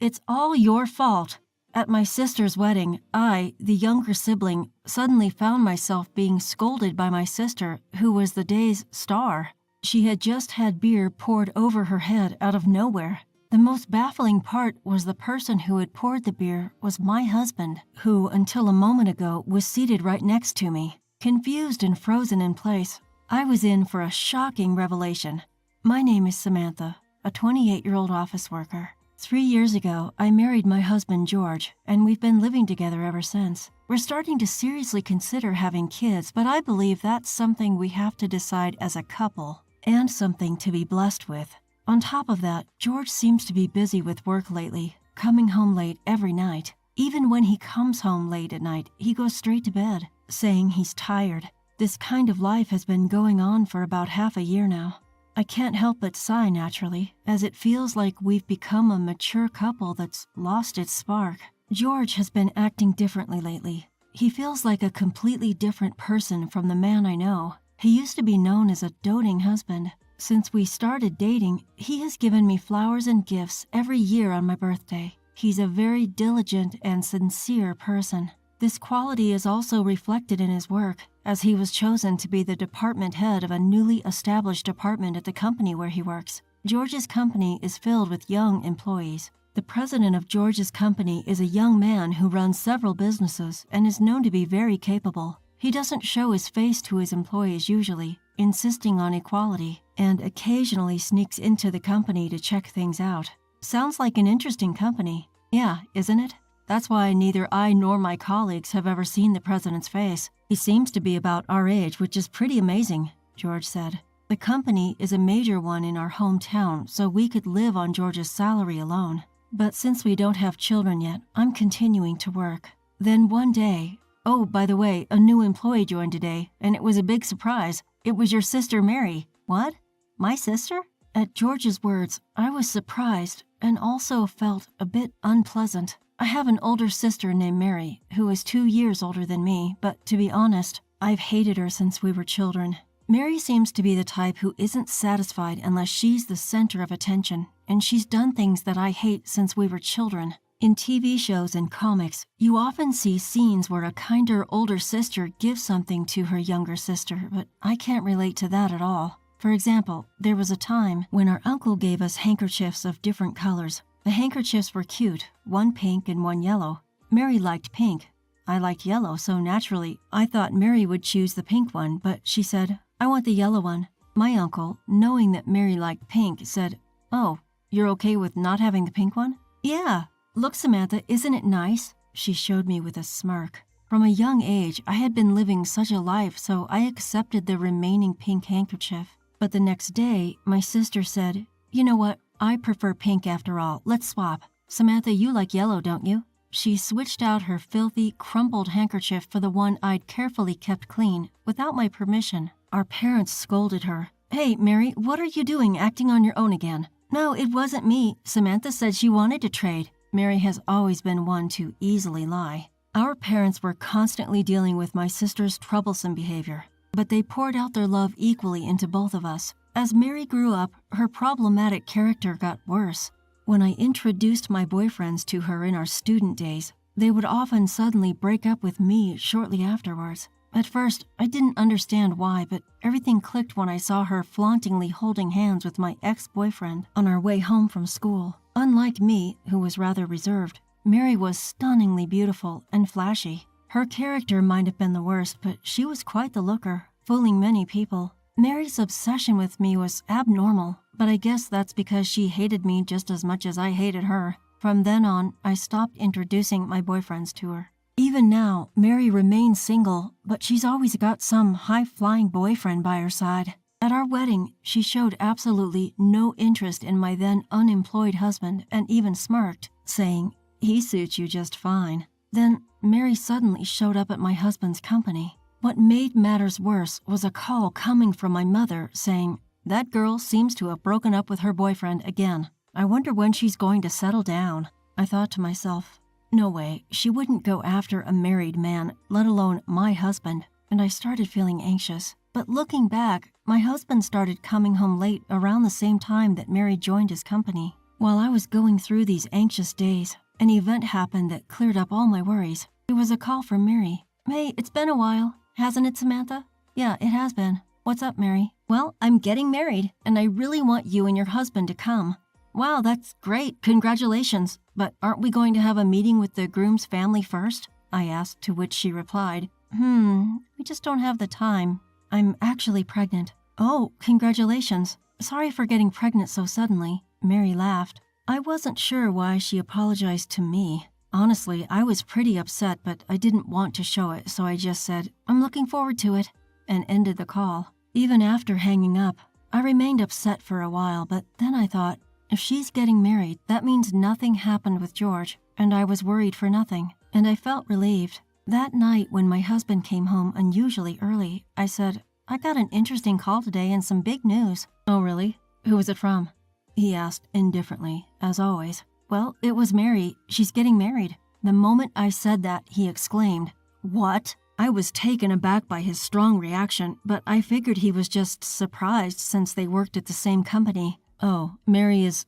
It's all your fault. At my sister's wedding, I, the younger sibling, suddenly found myself being scolded by my sister, who was the day's star. She had just had beer poured over her head out of nowhere. The most baffling part was the person who had poured the beer was my husband, who, until a moment ago, was seated right next to me. Confused and frozen in place, I was in for a shocking revelation. My name is Samantha, a 28-year-old office worker. 3 years ago, I married my husband George, and we've been living together ever since. We're starting to seriously consider having kids, but I believe that's something we have to decide as a couple, and something to be blessed with. On top of that, George seems to be busy with work lately, coming home late every night. Even when he comes home late at night, he goes straight to bed, saying he's tired. This kind of life has been going on for about half a year now. I can't help but sigh naturally, as it feels like we've become a mature couple that's lost its spark. George has been acting differently lately. He feels like a completely different person from the man I know. He used to be known as a doting husband. Since we started dating, he has given me flowers and gifts every year on my birthday. He's a very diligent and sincere person. This quality is also reflected in his work, as he was chosen to be the department head of a newly established department at the company where he works. George's company is filled with young employees. The president of George's company is a young man who runs several businesses and is known to be very capable. He doesn't show his face to his employees usually, insisting on equality, and occasionally sneaks into the company to check things out. Sounds like an interesting company. Yeah, isn't it? That's why neither I nor my colleagues have ever seen the president's face. He seems to be about our age, which is pretty amazing, George said. The company is a major one in our hometown, so we could live on George's salary alone. But since we don't have children yet, I'm continuing to work. Then one day, oh, by the way, a new employee joined today, and it was a big surprise. It was your sister, Mary. What? My sister? At George's words, I was surprised and also felt a bit unpleasant. I have an older sister named Mary, who is 2 years older than me, but to be honest, I've hated her since we were children. Mary seems to be the type who isn't satisfied unless she's the center of attention, and she's done things that I hate since we were children. In TV shows and comics, you often see scenes where a kinder older sister gives something to her younger sister, but I can't relate to that at all. For example, there was a time when our uncle gave us handkerchiefs of different colors. The handkerchiefs were cute, one pink and one yellow. Mary liked pink. I liked yellow, so naturally, I thought Mary would choose the pink one, but she said, I want the yellow one. My uncle, knowing that Mary liked pink, said, Oh, you're okay with not having the pink one? Yeah. Look, Samantha, isn't it nice? She showed me with a smirk. From a young age, I had been living such a life, so I accepted the remaining pink handkerchief. But the next day, my sister said, You know what? I prefer pink after all. Let's swap. Samantha, you like yellow, don't you? She switched out her filthy, crumpled handkerchief for the one I'd carefully kept clean, without my permission. Our parents scolded her. Hey, Mary, what are you doing acting on your own again? No, it wasn't me. Samantha said she wanted to trade. Mary has always been one to easily lie. Our parents were constantly dealing with my sister's troublesome behavior, but they poured out their love equally into both of us. As Mary grew up, her problematic character got worse. When I introduced my boyfriends to her in our student days, they would often suddenly break up with me shortly afterwards. At first, I didn't understand why, but everything clicked when I saw her flauntingly holding hands with my ex-boyfriend on our way home from school. Unlike me, who was rather reserved, Mary was stunningly beautiful and flashy. Her character might have been the worst, but she was quite the looker, fooling many people. Mary's obsession with me was abnormal, but I guess that's because she hated me just as much as I hated her. From then on, I stopped introducing my boyfriends to her. Even now, Mary remains single, but she's always got some high-flying boyfriend by her side. At our wedding, she showed absolutely no interest in my then unemployed husband and even smirked, saying, He suits you just fine. Then, Mary suddenly showed up at my husband's company. What made matters worse was a call coming from my mother saying, That girl seems to have broken up with her boyfriend again. I wonder when she's going to settle down. I thought to myself, no way, she wouldn't go after a married man, let alone my husband, and I started feeling anxious. But looking back, my husband started coming home late around the same time that Mary joined his company. While I was going through these anxious days, an event happened that cleared up all my worries. It was a call from Mary. Hey, it's been a while, hasn't it, Samantha? Yeah, it has been. What's up, Mary? Well, I'm getting married, and I really want you and your husband to come. Wow, that's great. Congratulations. But aren't we going to have a meeting with the groom's family first? I asked, to which she replied, we just don't have the time. I'm actually pregnant. Oh, congratulations. Sorry for getting pregnant so suddenly. Mary laughed. I wasn't sure why she apologized to me. Honestly, I was pretty upset, but I didn't want to show it, so I just said, I'm looking forward to it, and ended the call. Even after hanging up, I remained upset for a while, but then I thought, if she's getting married, that means nothing happened with George, and I was worried for nothing, and I felt relieved. That night, when my husband came home unusually early, I said, I got an interesting call today and some big news. Oh, really? Who was it from? He asked indifferently, as always. Well, it was Mary. She's getting married. The moment I said that, he exclaimed, What? I was taken aback by his strong reaction, but I figured he was just surprised since they worked at the same company. Oh, Mary is,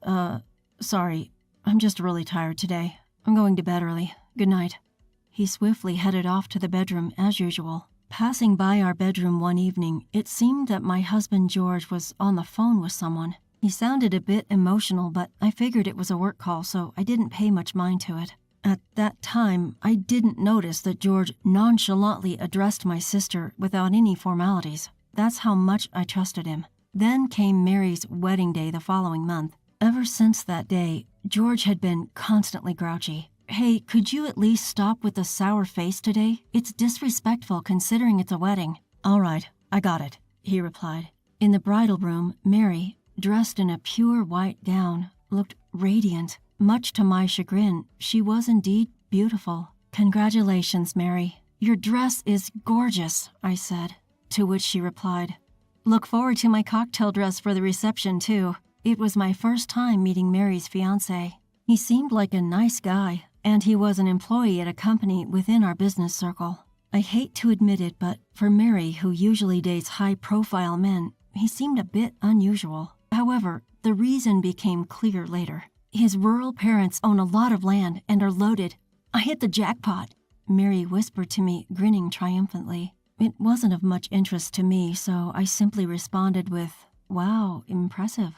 sorry. I'm just really tired today. I'm going to bed early. Good night. He swiftly headed off to the bedroom as usual. Passing by our bedroom one evening, it seemed that my husband George was on the phone with someone. He sounded a bit emotional, but I figured it was a work call, so I didn't pay much mind to it. At that time, I didn't notice that George nonchalantly addressed my sister without any formalities. That's how much I trusted him. Then came Mary's wedding day the following month. Ever since that day, George had been constantly grouchy. Hey, could you at least stop with the sour face today? It's disrespectful considering it's a wedding. All right, I got it, he replied. In the bridal room, Mary, dressed in a pure white gown, looked radiant. Much to my chagrin, she was indeed beautiful. Congratulations, Mary. Your dress is gorgeous, I said, to which she replied, Look forward to my cocktail dress for the reception, too. It was my first time meeting Mary's fiancé. He seemed like a nice guy, and he was an employee at a company within our business circle. I hate to admit it, but for Mary, who usually dates high-profile men, he seemed a bit unusual. However, the reason became clear later. His rural parents own a lot of land and are loaded. I hit the jackpot, Mary whispered to me, grinning triumphantly. It wasn't of much interest to me, so I simply responded with, Wow, impressive.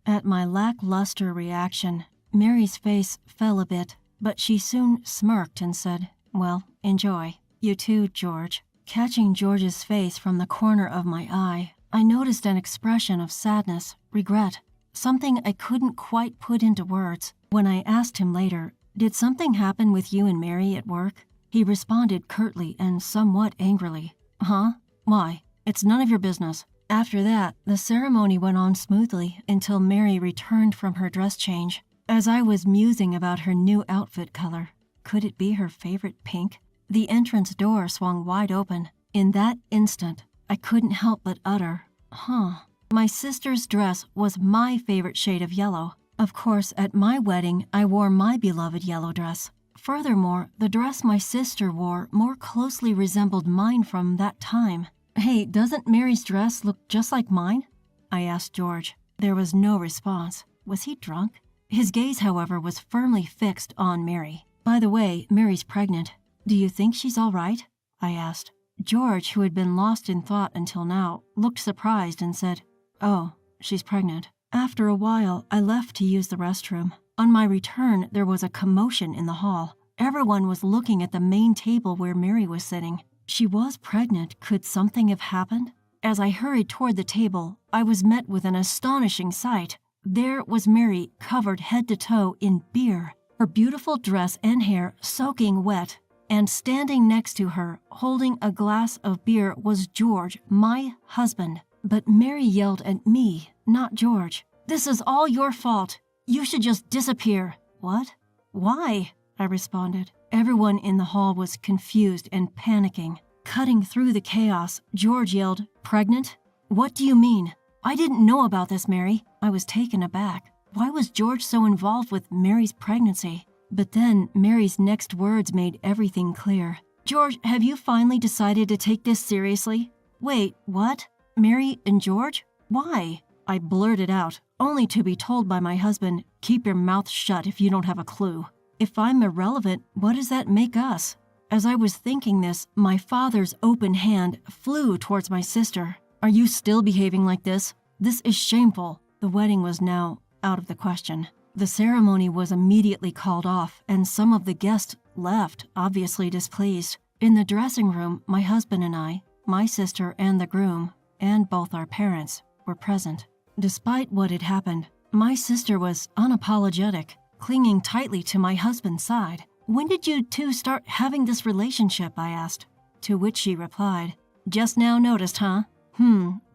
At my lackluster reaction, Mary's face fell a bit, but she soon smirked and said, Well, enjoy. You too, George. Catching George's face from the corner of my eye, I noticed an expression of sadness, regret, something I couldn't quite put into words. When I asked him later, Did something happen with you and Mary at work? He responded curtly and somewhat angrily, Huh? Why? It's none of your business. After that, the ceremony went on smoothly until Mary returned from her dress change. As I was musing about her new outfit color, could it be her favorite pink? The entrance door swung wide open. In that instant, I couldn't help but utter, Huh. My sister's dress was my favorite shade of yellow. Of course, at my wedding, I wore my beloved yellow dress. Furthermore, the dress my sister wore more closely resembled mine from that time. Hey, doesn't Mary's dress look just like mine? I asked George. There was no response. Was he drunk? His gaze, however, was firmly fixed on Mary. By the way, Mary's pregnant. Do you think she's all right? I asked. George, who had been lost in thought until now, looked surprised and said, Oh, she's pregnant. After a while, I left to use the restroom. On my return, there was a commotion in the hall. Everyone was looking at the main table where Mary was sitting. She was pregnant. Could something have happened? As I hurried toward the table, I was met with an astonishing sight. There was Mary, covered head to toe in beer, her beautiful dress and hair soaking wet, and standing next to her, holding a glass of beer, was George, my husband. But Mary yelled at me, not George. This is all your fault. You should just disappear. What? Why? I responded. Everyone in the hall was confused and panicking. Cutting through the chaos, George yelled, Pregnant? What do you mean? I didn't know about this, Mary. I was taken aback. Why was George so involved with Mary's pregnancy? But then Mary's next words made everything clear. George, have you finally decided to take this seriously? Wait, what? Mary and George? Why? I blurted out, only to be told by my husband, Keep your mouth shut if you don't have a clue. If I'm irrelevant, what does that make us? As I was thinking this, my father's open hand flew towards my sister. Are you still behaving like this? This is shameful. The wedding was now out of the question. The ceremony was immediately called off, and some of the guests left, obviously displeased. In the dressing room, my husband and I, my sister and the groom, and both our parents, were present. Despite what had happened, my sister was unapologetic, clinging tightly to my husband's side. When did you two start having this relationship? I asked. To which she replied, just now noticed, huh?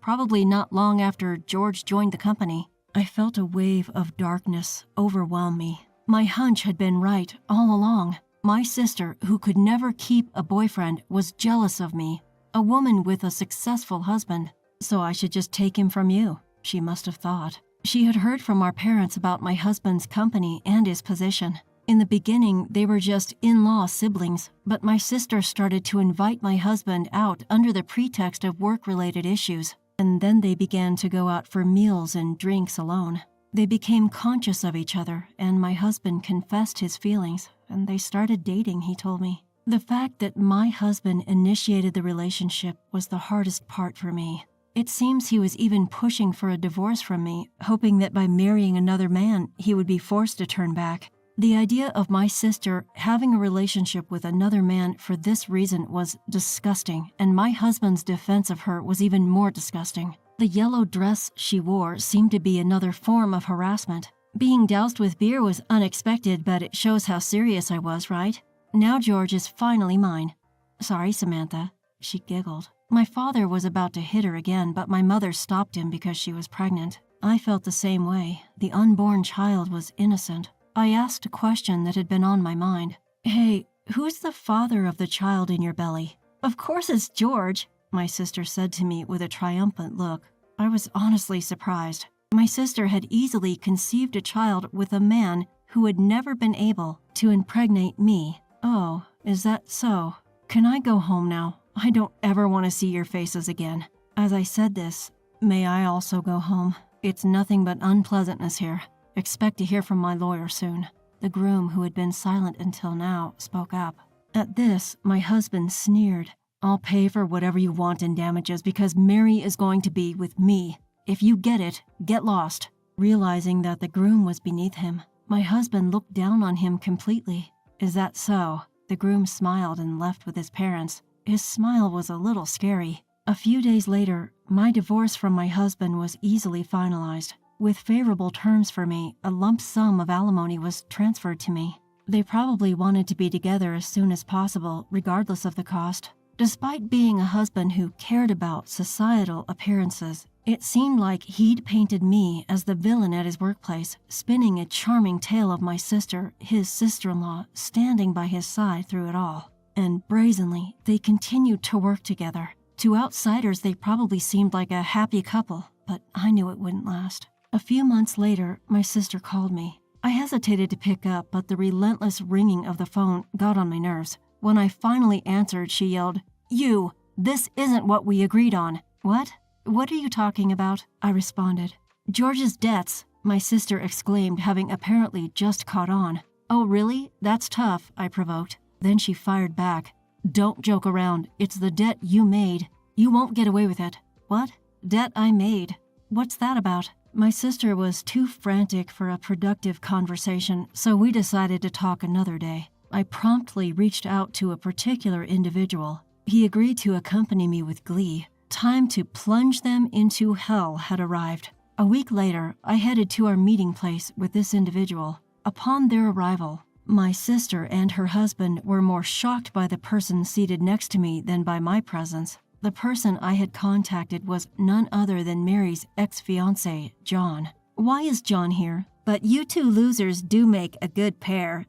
Probably not long after George joined the company. I felt a wave of darkness overwhelm me. My hunch had been right all along. My sister, who could never keep a boyfriend, was jealous of me, a woman with a successful husband. So I should just take him from you, she must have thought. She had heard from our parents about my husband's company and his position. In the beginning, they were just in-law siblings, but my sister started to invite my husband out under the pretext of work-related issues, and then they began to go out for meals and drinks alone. They became conscious of each other, and my husband confessed his feelings, and they started dating, he told me. The fact that my husband initiated the relationship was the hardest part for me. It seems he was even pushing for a divorce from me, hoping that by marrying another man, he would be forced to turn back. The idea of my sister having a relationship with another man for this reason was disgusting, and my husband's defense of her was even more disgusting. The yellow dress she wore seemed to be another form of harassment. Being doused with beer was unexpected, but it shows how serious I was, right? Now George is finally mine. Sorry, Samantha. She giggled. My father was about to hit her again, but my mother stopped him because she was pregnant. I felt the same way. The unborn child was innocent. I asked a question that had been on my mind. Hey, who's the father of the child in your belly? Of course it's George, my sister said to me with a triumphant look. I was honestly surprised. My sister had easily conceived a child with a man who had never been able to impregnate me. Oh, is that so? Can I go home now? I don't ever want to see your faces again. As I said this, may I also go home? It's nothing but unpleasantness here. Expect to hear from my lawyer soon. The groom, who had been silent until now, spoke up. At this, my husband sneered. I'll pay for whatever you want in damages because Mary is going to be with me. If you get it, get lost. Realizing that the groom was beneath him, my husband looked down on him completely. Is that so? The groom smiled and left with his parents. His smile was a little scary. A few days later, my divorce from my husband was easily finalized. With favorable terms for me, a lump sum of alimony was transferred to me. They probably wanted to be together as soon as possible, regardless of the cost. Despite being a husband who cared about societal appearances, it seemed like he'd painted me as the villain at his workplace, spinning a charming tale of my sister, his sister-in-law, standing by his side through it all. And brazenly, they continued to work together. To outsiders, they probably seemed like a happy couple, but I knew it wouldn't last. A few months later, my sister called me. I hesitated to pick up, but the relentless ringing of the phone got on my nerves. When I finally answered, she yelled, "You! This isn't what we agreed on." "What? What are you talking about?" I responded. "George's debts," my sister exclaimed, having apparently just caught on. "Oh, really? That's tough," I provoked. Then she fired back. "Don't joke around. It's the debt you made. You won't get away with it." "What? Debt I made? What's that about?" My sister was too frantic for a productive conversation, so we decided to talk another day. I promptly reached out to a particular individual. He agreed to accompany me with glee. Time to plunge them into hell had arrived. A week later, I headed to our meeting place with this individual. Upon their arrival, my sister and her husband were more shocked by the person seated next to me than by my presence. The person I had contacted was none other than Mary's ex-fiancé, John. "Why is John here?" "But you two losers do make a good pair."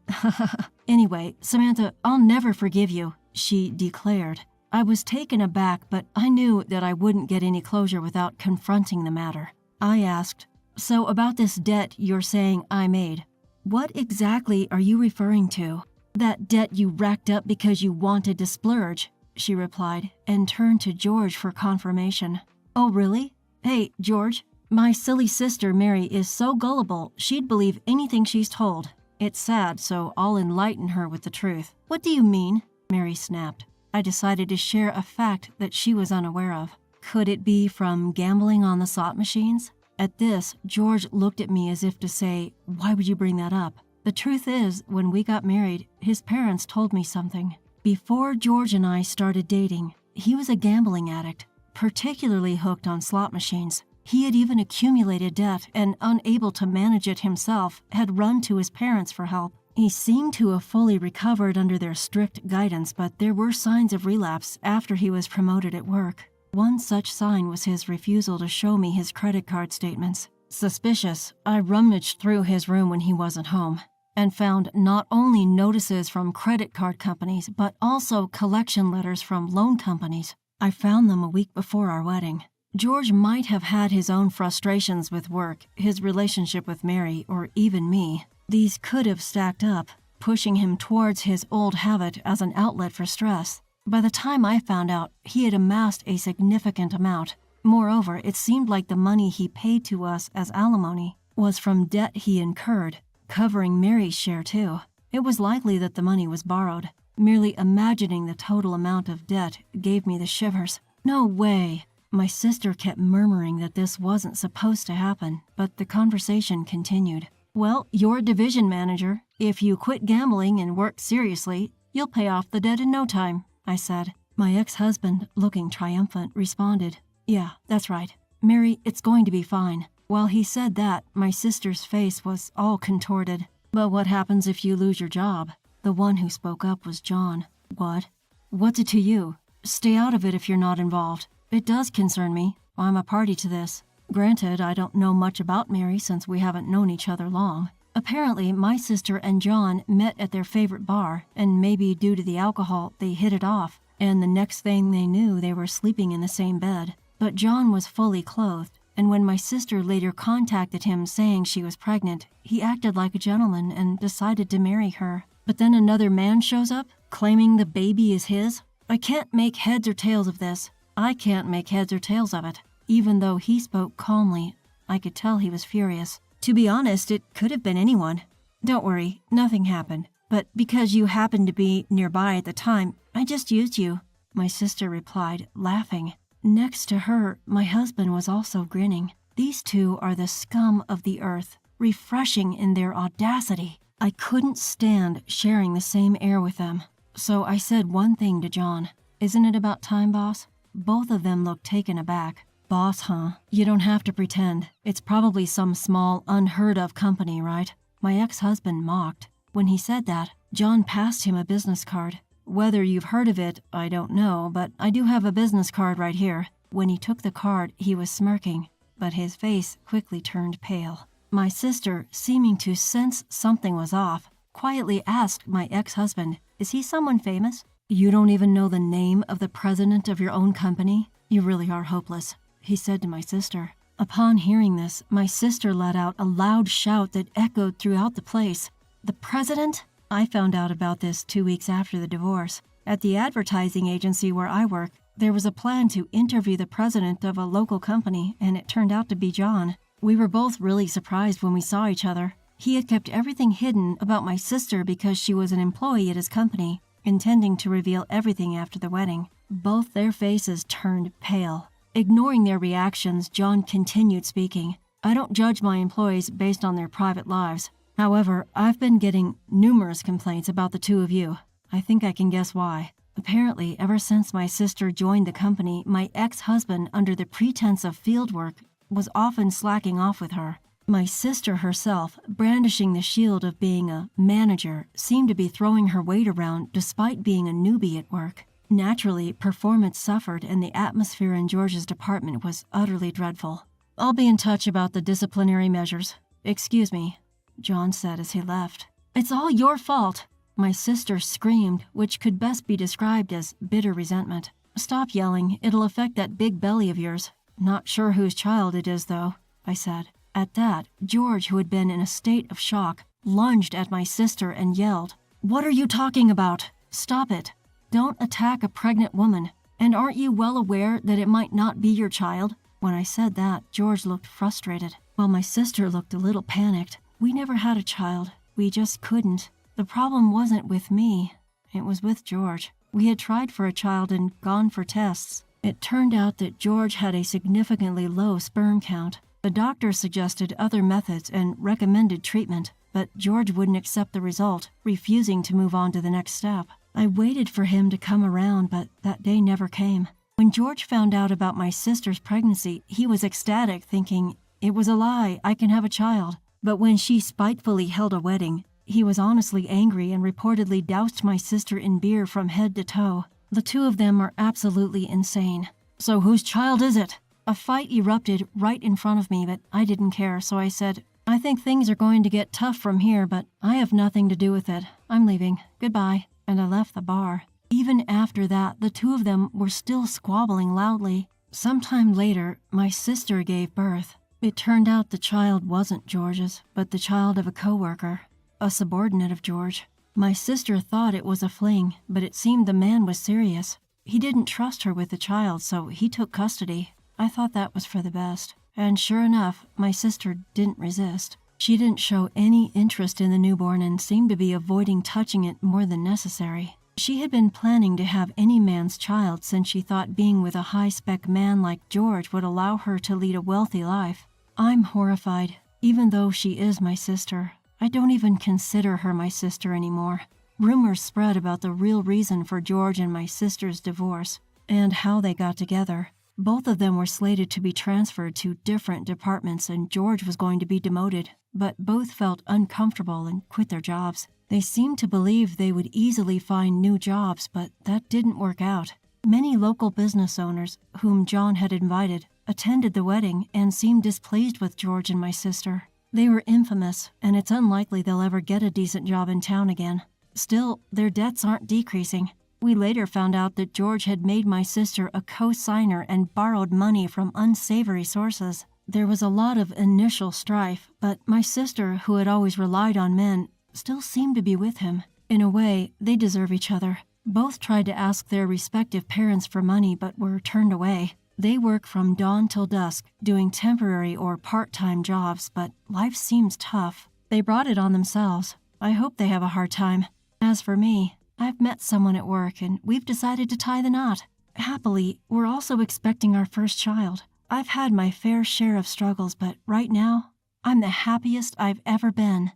"Anyway, Samantha, I'll never forgive you," she declared. I was taken aback, but I knew that I wouldn't get any closure without confronting the matter. I asked, "So about this debt you're saying I made, what exactly are you referring to?" "That debt you racked up because you wanted to splurge," she replied, and turned to George for confirmation. "Oh, really? Hey, George, My silly sister Mary is so gullible, she'd believe anything she's told. It's sad, so I'll enlighten her with the truth." "What do you mean?" Mary snapped. I decided to share a fact that she was unaware of. Could it be from gambling on the slot machines? At this, George looked at me as if to say, "Why would you bring that up?" The truth is, when we got married, his parents told me something. Before George and I started dating, he was a gambling addict, particularly hooked on slot machines. He had even accumulated debt and, unable to manage it himself, had run to his parents for help. He seemed to have fully recovered under their strict guidance, but there were signs of relapse after he was promoted at work. One such sign was his refusal to show me his credit card statements. Suspicious, I rummaged through his room when he wasn't home and found not only notices from credit card companies, but also collection letters from loan companies. I found them a week before our wedding. George might have had his own frustrations with work, his relationship with Mary, or even me. These could have stacked up, pushing him towards his old habit as an outlet for stress. By the time I found out, he had amassed a significant amount. Moreover, it seemed like the money he paid to us as alimony was from debt he incurred, covering Mary's share too. It was likely that the money was borrowed. Merely imagining the total amount of debt gave me the shivers. No way! My sister kept murmuring that this wasn't supposed to happen, but the conversation continued. "Well, you're a division manager. If you quit gambling and work seriously, you'll pay off the debt in no time," I said. My ex-husband, looking triumphant, responded, "Yeah, that's right. Mary, it's going to be fine." While he said that, my sister's face was all contorted. "But what happens if you lose your job?" The one who spoke up was John. "What? What's it to you? Stay out of it if you're not involved." "It does concern me. I'm a party to this. Granted, I don't know much about Mary since we haven't known each other long. Apparently, my sister and John met at their favorite bar, and maybe due to the alcohol, they hit it off, and the next thing they knew, they were sleeping in the same bed. But John was fully clothed, and when my sister later contacted him saying she was pregnant, he acted like a gentleman and decided to marry her. But then another man shows up, claiming the baby is his. I can't make heads or tails of this. I can't make heads or tails of it." Even though he spoke calmly, I could tell he was furious. "To be honest, it could have been anyone. Don't worry, nothing happened. But because you happened to be nearby at the time, I just used you," my sister replied, laughing. Next to her, my husband was also grinning. These two are the scum of the earth, refreshing in their audacity. I couldn't stand sharing the same air with them. So I said one thing to John. "Isn't it about time, boss?" Both of them looked taken aback. "Boss, huh? You don't have to pretend. It's probably some small, unheard-of company, right?" My ex-husband mocked. When he said that, John passed him a business card. "Whether you've heard of it, I don't know, but I do have a business card right here." When he took the card, he was smirking, but his face quickly turned pale. My sister, seeming to sense something was off, quietly asked my ex-husband, "Is he someone famous?" "You don't even know the name of the president of your own company? You really are hopeless," he said to my sister. Upon hearing this, my sister let out a loud shout that echoed throughout the place. "The president?" I found out about this 2 weeks after the divorce. At the advertising agency where I work, there was a plan to interview the president of a local company, and it turned out to be John. We were both really surprised when we saw each other. He had kept everything hidden about my sister because she was an employee at his company, intending to reveal everything after the wedding. Both their faces turned pale. Ignoring their reactions, John continued speaking. "I don't judge my employees based on their private lives. However, I've been getting numerous complaints about the two of you. I think I can guess why. Apparently, ever since my sister joined the company, my ex-husband, under the pretense of field work, was often slacking off with her. My sister herself, brandishing the shield of being a manager, seemed to be throwing her weight around despite being a newbie at work. Naturally, performance suffered and the atmosphere in George's department was utterly dreadful. I'll be in touch about the disciplinary measures. Excuse me," John said as he left. "It's all your fault," my sister screamed, which could best be described as bitter resentment. "Stop yelling, it'll affect that big belly of yours. Not sure whose child it is, though," I said. At that, George, who had been in a state of shock, lunged at my sister and yelled, "What are you talking about? Stop it. Don't attack a pregnant woman. And aren't you well aware that it might not be your child?" When I said that, George looked frustrated, while my sister looked a little panicked. We never had a child. We just couldn't. The problem wasn't with me. It was with George. We had tried for a child and gone for tests. It turned out that George had a significantly low sperm count. The doctor suggested other methods and recommended treatment, but George wouldn't accept the result, refusing to move on to the next step. I waited for him to come around, but that day never came. When George found out about my sister's pregnancy, he was ecstatic, thinking, "It was a lie, I can have a child." But when she spitefully held a wedding, he was honestly angry and reportedly doused my sister in beer from head to toe. The two of them are absolutely insane. "So whose child is it?" A fight erupted right in front of me, but I didn't care, so I said, "I think things are going to get tough from here, but I have nothing to do with it. I'm leaving. Goodbye." And I left the bar. Even after that, the two of them were still squabbling loudly. Sometime later, my sister gave birth. It turned out the child wasn't George's, but the child of a coworker, a subordinate of George. My sister thought it was a fling, but it seemed the man was serious. He didn't trust her with the child, so he took custody. I thought that was for the best. And sure enough, my sister didn't resist. She didn't show any interest in the newborn and seemed to be avoiding touching it more than necessary. She had been planning to have any man's child since she thought being with a high-spec man like George would allow her to lead a wealthy life. I'm horrified. Even though she is my sister, I don't even consider her my sister anymore. Rumors spread about the real reason for George and my sister's divorce, and how they got together. Both of them were slated to be transferred to different departments, and George was going to be demoted, but both felt uncomfortable and quit their jobs. They seemed to believe they would easily find new jobs, but that didn't work out. Many local business owners, whom John had invited, attended the wedding and seemed displeased with George and my sister. They were infamous, and it's unlikely they'll ever get a decent job in town again. Still, their debts aren't decreasing. We later found out that George had made my sister a co-signer and borrowed money from unsavory sources. There was a lot of initial strife, but my sister, who had always relied on men, still seemed to be with him. In a way, they deserve each other. Both tried to ask their respective parents for money but were turned away. They work from dawn till dusk, doing temporary or part-time jobs, but life seems tough. They brought it on themselves. I hope they have a hard time. As for me, I've met someone at work and we've decided to tie the knot. Happily, we're also expecting our first child. I've had my fair share of struggles, but right now, I'm the happiest I've ever been.